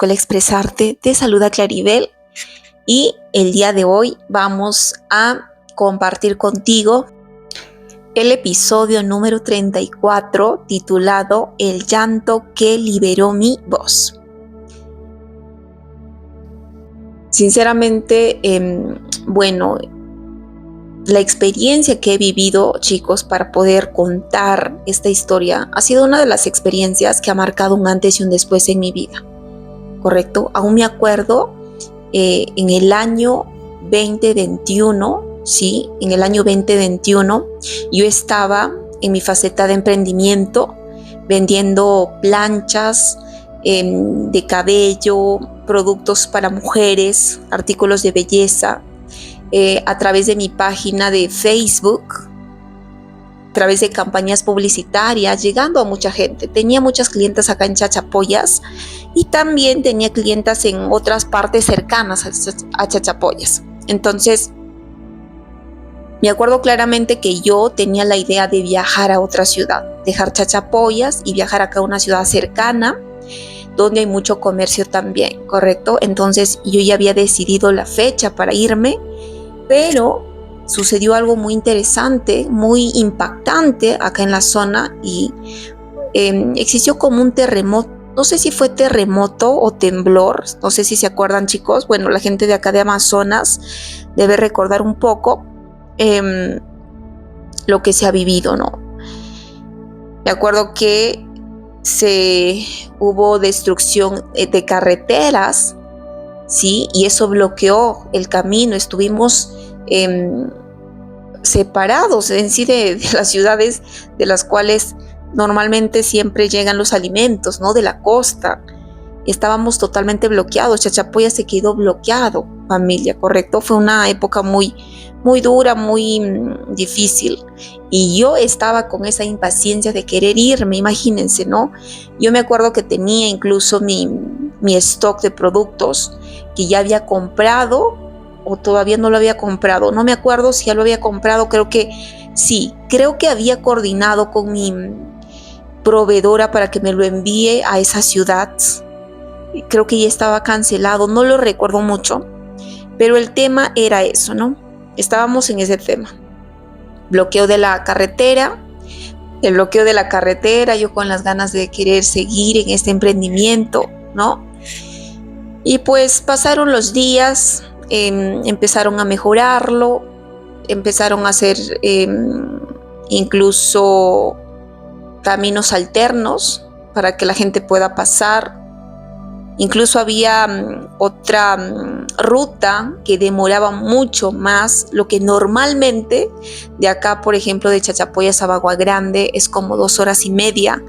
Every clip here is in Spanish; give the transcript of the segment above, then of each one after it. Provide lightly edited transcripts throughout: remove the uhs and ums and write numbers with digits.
Escuela Expresarte, te saluda Claribel y el día de hoy vamos a compartir contigo el episodio número 34 titulado El llanto que liberó mi voz. Sinceramente, la experiencia que he vivido, chicos, para poder contar esta historia ha sido una de las experiencias que ha marcado un antes y un después en mi vida, ¿correcto? Aún me acuerdo en el año 2021, ¿sí? En el año 2021 yo estaba en mi faceta de emprendimiento vendiendo planchas de cabello, productos para mujeres, artículos de belleza, a través de mi página de Facebook, a través de campañas publicitarias, llegando a mucha gente. Tenía muchas clientas acá en Chachapoyas y también tenía clientas en otras partes cercanas a Chachapoyas. Entonces, me acuerdo claramente que yo tenía la idea de viajar a otra ciudad, dejar Chachapoyas y viajar acá a una ciudad cercana, donde hay mucho comercio también, ¿correcto? Entonces, yo ya había decidido la fecha para irme, pero sucedió algo muy interesante, muy impactante acá en la zona y existió como un terremoto. No sé si fue terremoto o temblor, no sé si se acuerdan, chicos. Bueno, la gente de acá de Amazonas debe recordar un poco lo que se ha vivido, ¿no? Me acuerdo que hubo destrucción de carreteras, ¿sí? Y eso bloqueó el camino. Estuvimos separados en sí de las ciudades de las cuales normalmente siempre llegan los alimentos, ¿no? De la costa. Estábamos totalmente bloqueados. Chachapoyas se quedó bloqueado, familia, ¿correcto? Fue una época muy, muy dura, muy difícil. Y yo estaba con esa impaciencia de querer irme, imagínense, ¿no? Yo me acuerdo que tenía incluso mi stock de productos que ya había comprado o todavía no lo había comprado. No me acuerdo si ya lo había comprado, creo que sí. Creo que había coordinado con mi proveedora para que me lo envíe a esa ciudad. Creo que ya estaba cancelado, no lo recuerdo mucho, pero el tema era eso, ¿no? Estábamos en ese tema. Bloqueo de la carretera, el bloqueo de la carretera, yo con las ganas de querer seguir en este emprendimiento, ¿no? Y pues pasaron los días, empezaron a mejorarlo, empezaron a hacer incluso caminos alternos para que la gente pueda pasar. Incluso había otra ruta que demoraba mucho más, lo que normalmente de acá, por ejemplo, de Chachapoyas a Bagua Grande es como 2 horas y media.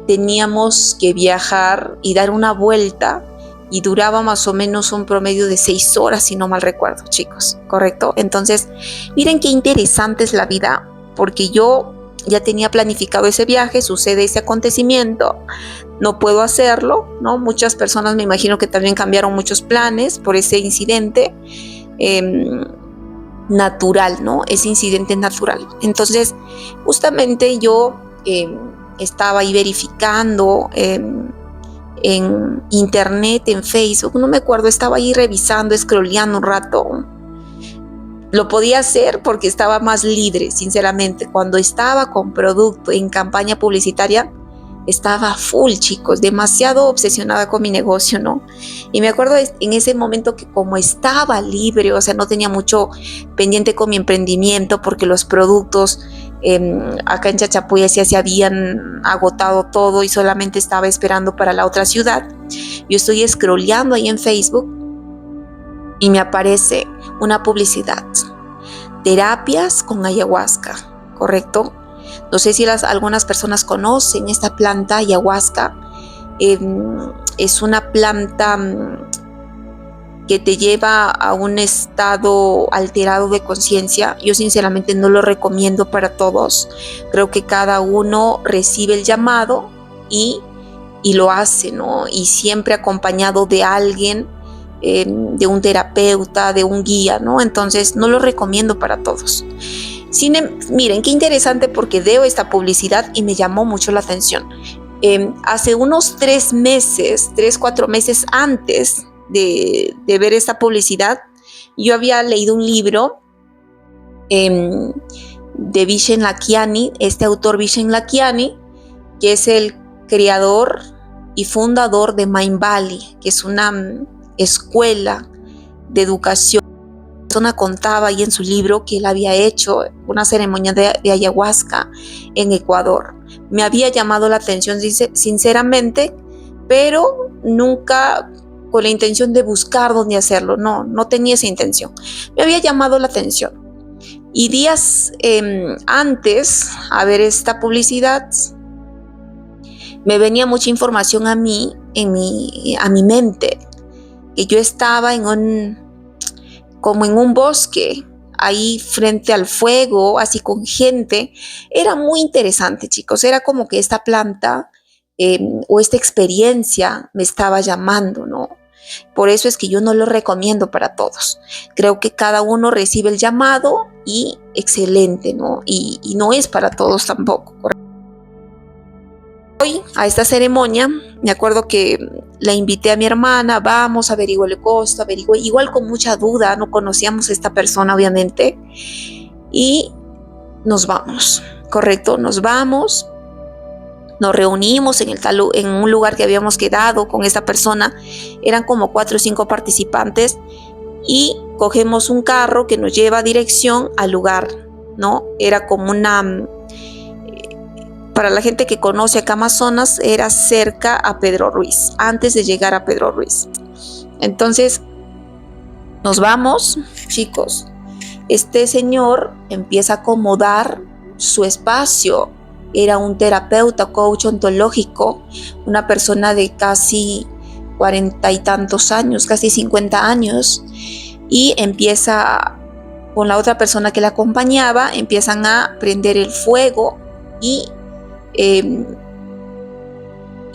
Teníamos que viajar y dar una vuelta y duraba más o menos un promedio de 6 horas, si no mal recuerdo, chicos, ¿correcto? Entonces, miren qué interesante es la vida, porque yo ya tenía planificado ese viaje, sucede ese acontecimiento, no puedo hacerlo, ¿no? Muchas personas me imagino que también cambiaron muchos planes por ese incidente natural, ¿no? Ese incidente natural. Entonces, justamente yo estaba ahí verificando en internet, en Facebook, no me acuerdo, estaba ahí revisando, scrolleando un rato. Lo podía hacer porque estaba más libre, sinceramente. Cuando estaba con producto en campaña publicitaria, estaba full, chicos, demasiado obsesionada con mi negocio, ¿no? Y me acuerdo en ese momento que como estaba libre, o sea, no tenía mucho pendiente con mi emprendimiento porque los productos acá en Chachapoyas ya se habían agotado todo y solamente estaba esperando para la otra ciudad. Yo estoy scrolleando ahí en Facebook y me aparece una publicidad. Terapias con ayahuasca, ¿correcto? No sé si algunas personas conocen esta planta ayahuasca. Es una planta que te lleva a un estado alterado de conciencia. Yo sinceramente no lo recomiendo para todos. Creo que cada uno recibe el llamado y lo hace, ¿no? Y siempre acompañado de alguien, de un terapeuta, de un guía, ¿no? Entonces no lo recomiendo para todos. Miren, qué interesante porque veo esta publicidad y me llamó mucho la atención. Hace unos 4 meses antes de ver esta publicidad, yo había leído un libro de Vishen Lakhiani, este autor Vishen Lakhiani, que es el creador y fundador de Mindvalley, que es una escuela de educación. La persona contaba ahí en su libro que él había hecho una ceremonia de ayahuasca en Ecuador. Me había llamado la atención sinceramente, pero nunca con la intención de buscar dónde hacerlo. No tenía esa intención. Me había llamado la atención. Y días antes a ver esta publicidad, me venía mucha información a mi mente, que yo estaba como en un bosque, ahí frente al fuego, así con gente. Era muy interesante, chicos. Era como que esta planta o esta experiencia me estaba llamando, ¿no? Por eso es que yo no lo recomiendo para todos. Creo que cada uno recibe el llamado y excelente, ¿no? Y no es para todos tampoco. Hoy a esta ceremonia, me acuerdo que la invité a mi hermana, vamos, averiguó el costo, igual con mucha duda, no conocíamos a esta persona obviamente, y nos vamos, correcto, nos vamos, nos reunimos en un lugar que habíamos quedado con esta persona, eran como 4 o 5 participantes, y cogemos un carro que nos lleva dirección al lugar, ¿no? Era como para la gente que conoce acá Amazonas, era cerca a Pedro Ruiz, antes de llegar a Pedro Ruiz. Entonces, nos vamos, chicos. Este señor empieza a acomodar su espacio. Era un terapeuta, coach ontológico, una persona de casi 40 y tantos años, casi 50 años, y empieza, con la otra persona que la acompañaba, empiezan a prender el fuego y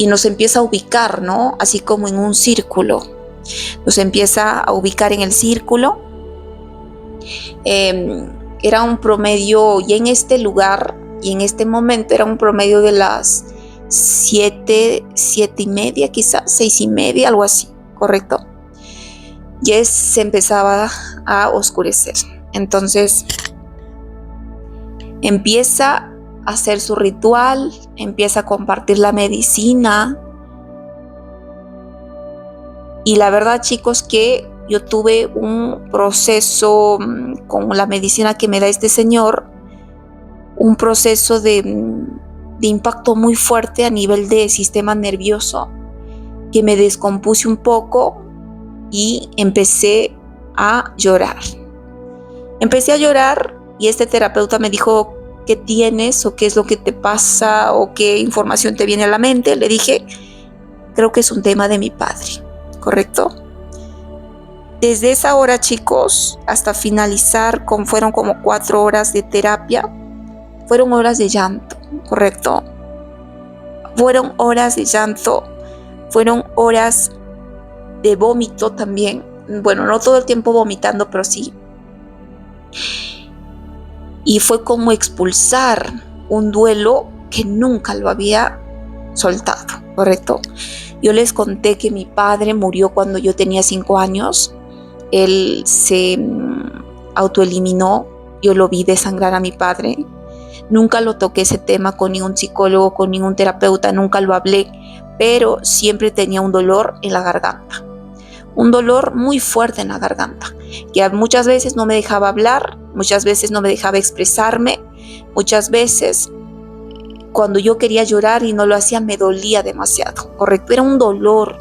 nos empieza a ubicar, ¿no? Así como en un círculo. Nos empieza a ubicar en el círculo. Era un promedio, y en este lugar, y en este momento, era un promedio de las 7:30, quizás 6:30, algo así, ¿correcto? Ya se empezaba a oscurecer. Entonces, empieza a hacer su ritual, empieza a compartir la medicina. Y la verdad, chicos, que yo tuve un proceso con la medicina que me da este señor, un proceso de impacto muy fuerte a nivel de sistema nervioso, que me descompuse un poco y empecé a llorar. Empecé a llorar y este terapeuta me dijo: ¿qué tienes o qué es lo que te pasa o qué información te viene a la mente? Le dije: creo que es un tema de mi padre, ¿correcto? Desde esa hora, chicos, hasta finalizar, fueron como 4 horas de terapia, fueron horas de llanto, ¿correcto? Fueron horas de llanto, fueron horas de vómito también. Bueno, no todo el tiempo vomitando, pero sí. Y fue como expulsar un duelo que nunca lo había soltado, ¿correcto? Yo les conté que mi padre murió cuando yo tenía 5 años. Él se autoeliminó. Yo lo vi desangrar a mi padre. Nunca lo toqué ese tema con ningún psicólogo, con ningún terapeuta, nunca lo hablé, pero siempre tenía un dolor en la garganta. Un dolor muy fuerte en la garganta, que muchas veces no me dejaba hablar, muchas veces no me dejaba expresarme, muchas veces cuando yo quería llorar y no lo hacía me dolía demasiado, ¿correcto? Era un dolor,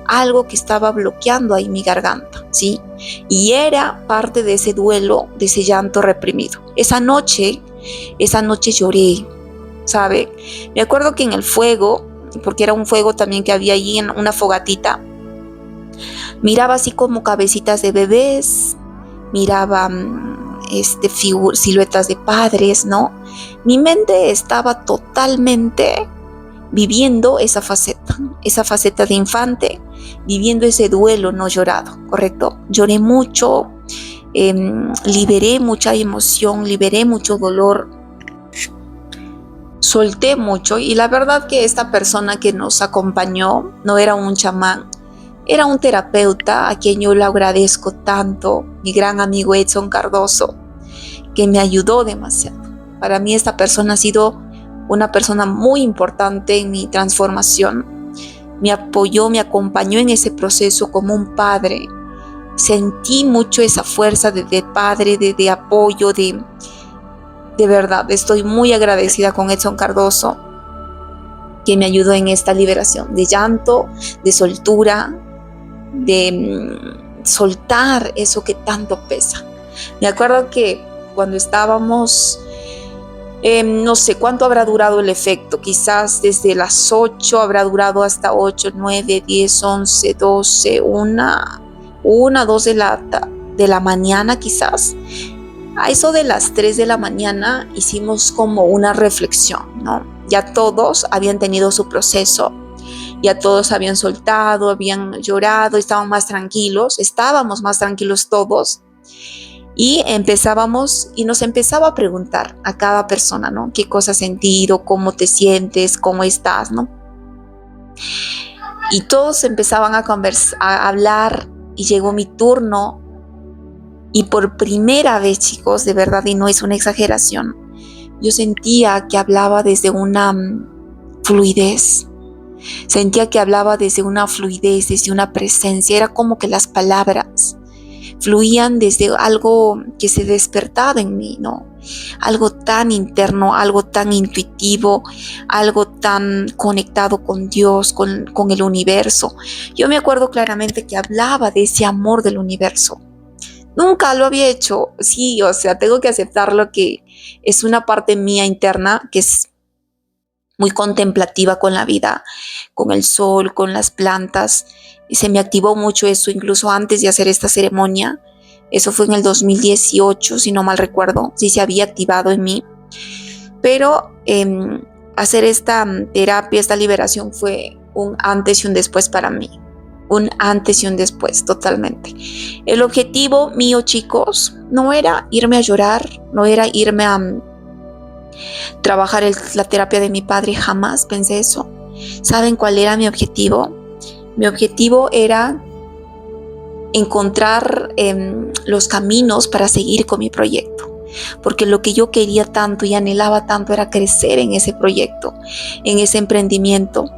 algo que estaba bloqueando ahí mi garganta, ¿sí? Y era parte de ese duelo, de ese llanto reprimido. Esa noche lloré, ¿sabe? Me acuerdo que en el fuego, porque era un fuego también que había allí en una fogatita, miraba así como cabecitas de bebés, miraba siluetas de padres, ¿no? Mi mente estaba totalmente viviendo esa faceta de infante, viviendo ese duelo no llorado, ¿correcto? Lloré mucho, liberé mucha emoción, liberé mucho dolor. solté mucho y la verdad que esta persona que nos acompañó no era un chamán, era un terapeuta a quien yo le agradezco tanto, mi gran amigo Edson Cardoso, que me ayudó demasiado. Para mí esta persona ha sido una persona muy importante en mi transformación. Me apoyó, me acompañó en ese proceso como un padre. Sentí mucho esa fuerza de padre, de apoyo, de verdad. Estoy muy agradecida con Edson Cardoso, que me ayudó en esta liberación de llanto, de soltura, de soltar eso que tanto pesa. Me acuerdo que cuando estábamos, no sé cuánto habrá durado el efecto, quizás desde las 8 habrá durado hasta 8, 9, 10, 11, 12, 2 de la mañana quizás. A eso de las 3 de la mañana hicimos como una reflexión, ¿no? Ya todos habían tenido su proceso, ya todos habían soltado, habían llorado, estábamos más tranquilos todos. Y nos empezaba a preguntar a cada persona, ¿no? ¿Qué cosa has sentido? ¿Cómo te sientes? ¿Cómo estás? ¿No? Y todos empezaban a hablar y llegó mi turno. Y por primera vez, chicos, de verdad, y no es una exageración, yo sentía que hablaba desde una fluidez. Sentía que hablaba desde una fluidez, desde una presencia. Era como que las palabras fluían desde algo que se despertaba en mí, ¿no? Algo tan interno, algo tan intuitivo, algo tan conectado con Dios, con el universo. Yo me acuerdo claramente que hablaba de ese amor del universo. Nunca lo había hecho, sí, o sea, tengo que aceptarlo, que es una parte mía interna que es muy contemplativa con la vida, con el sol, con las plantas. Y se me activó mucho eso, incluso antes de hacer esta ceremonia. Eso fue en el 2018, si no mal recuerdo, sí se había activado en mí. Pero hacer esta terapia, esta liberación fue un antes y un después para mí. Un antes y un después, totalmente. El objetivo mío, chicos, no era irme a llorar, no era irme a trabajar la terapia de mi padre, jamás pensé eso. ¿Saben cuál era mi objetivo? Mi objetivo era encontrar los caminos para seguir con mi proyecto, porque lo que yo quería tanto y anhelaba tanto era crecer en ese proyecto, en ese emprendimiento.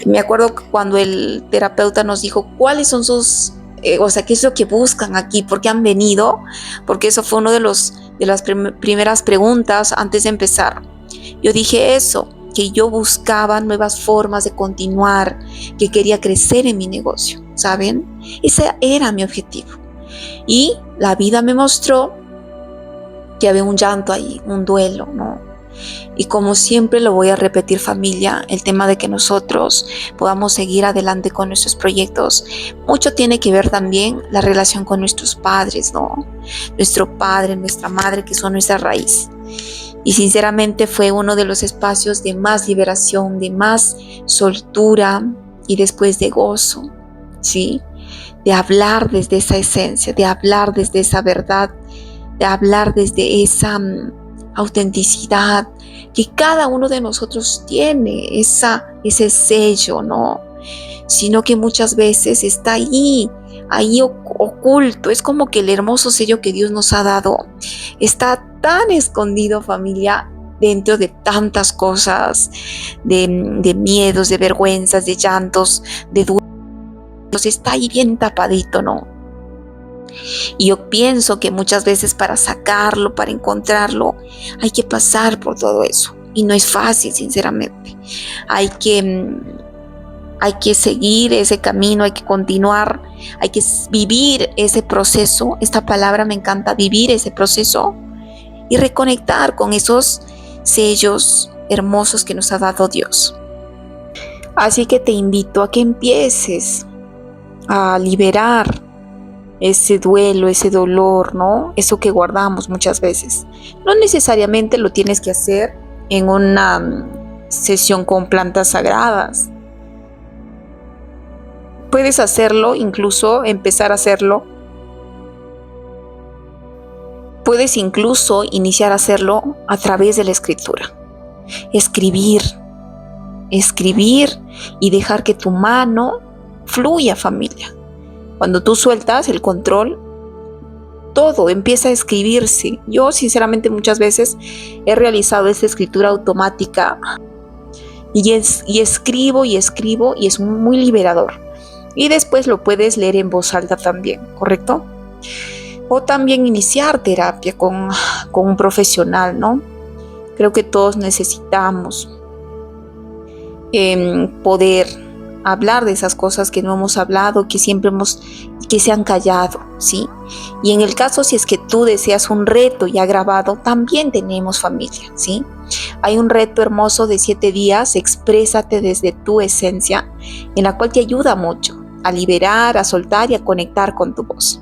Me acuerdo cuando el terapeuta nos dijo cuáles son sus, qué es lo que buscan aquí, por qué han venido, porque eso fue uno de las primeras preguntas antes de empezar. Yo dije eso, que yo buscaba nuevas formas de continuar, que quería crecer en mi negocio, ¿saben? Ese era mi objetivo. Y la vida me mostró que había un llanto ahí, un duelo, ¿no? Y como siempre lo voy a repetir, familia, el tema de que nosotros podamos seguir adelante con nuestros proyectos, mucho tiene que ver también la relación con nuestros padres, ¿no? Nuestro padre, nuestra madre, que son nuestra raíz. Y sinceramente fue uno de los espacios de más liberación, de más soltura y después de gozo, ¿sí? De hablar desde esa esencia, de hablar desde esa verdad, de hablar desde esa autenticidad que cada uno de nosotros tiene, ese sello, ¿no? Sino que muchas veces está ahí oculto. Es como que el hermoso sello que Dios nos ha dado está tan escondido, familia, dentro de tantas cosas, de miedos, de vergüenzas, de llantos, de dudas. Está ahí bien tapadito, ¿no? Y yo pienso que muchas veces para sacarlo, para encontrarlo, hay que pasar por todo eso. Y no es fácil, sinceramente. Hay que seguir ese camino, hay que continuar, hay que vivir ese proceso. Esta palabra me encanta, vivir ese proceso y reconectar con esos sellos hermosos que nos ha dado Dios. Así que te invito a que empieces a liberar ese duelo, ese dolor, ¿no? Eso que guardamos muchas veces. No necesariamente lo tienes que hacer en una sesión con plantas sagradas. Puedes hacerlo, incluso empezar a hacerlo. Puedes incluso iniciar a hacerlo a través de la escritura. Escribir, escribir y dejar que tu mano fluya, familia. Cuando tú sueltas el control, todo empieza a escribirse. Yo sinceramente muchas veces he realizado esta escritura automática y escribo y es muy liberador. Y después lo puedes leer en voz alta también, ¿correcto? O también iniciar terapia con un profesional, ¿no? Creo que todos necesitamos poder hablar de esas cosas que no hemos hablado, que se han callado, ¿sí? Y en el caso, si es que tú deseas un reto ya grabado, también tenemos familia, ¿sí? Hay un reto hermoso de 7 días, exprésate desde tu esencia, en la cual te ayuda mucho a liberar, a soltar y a conectar con tu voz.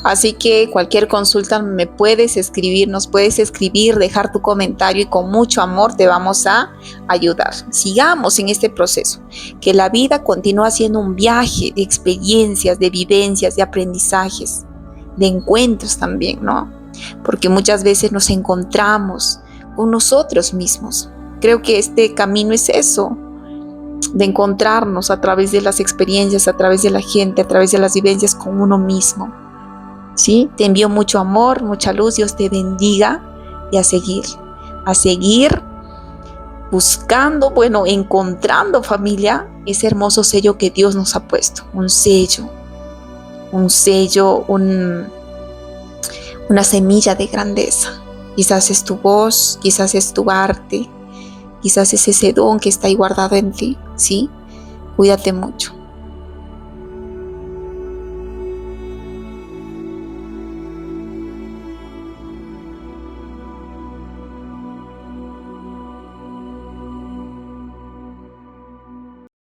Así que cualquier consulta me puedes escribir, nos puedes escribir, dejar tu comentario y con mucho amor te vamos a ayudar. Sigamos en este proceso, que la vida continúa siendo un viaje de experiencias, de vivencias, de aprendizajes, de encuentros también, ¿no? Porque muchas veces nos encontramos con nosotros mismos. Creo que este camino es eso, de encontrarnos a través de las experiencias, a través de la gente, a través de las vivencias con uno mismo. ¿Sí? Te envío mucho amor, mucha luz, Dios te bendiga y a seguir buscando, encontrando, familia, ese hermoso sello que Dios nos ha puesto, un sello, una semilla de grandeza. Quizás es tu voz, quizás es tu arte, quizás es ese don que está ahí guardado en ti, ¿sí? Cuídate mucho.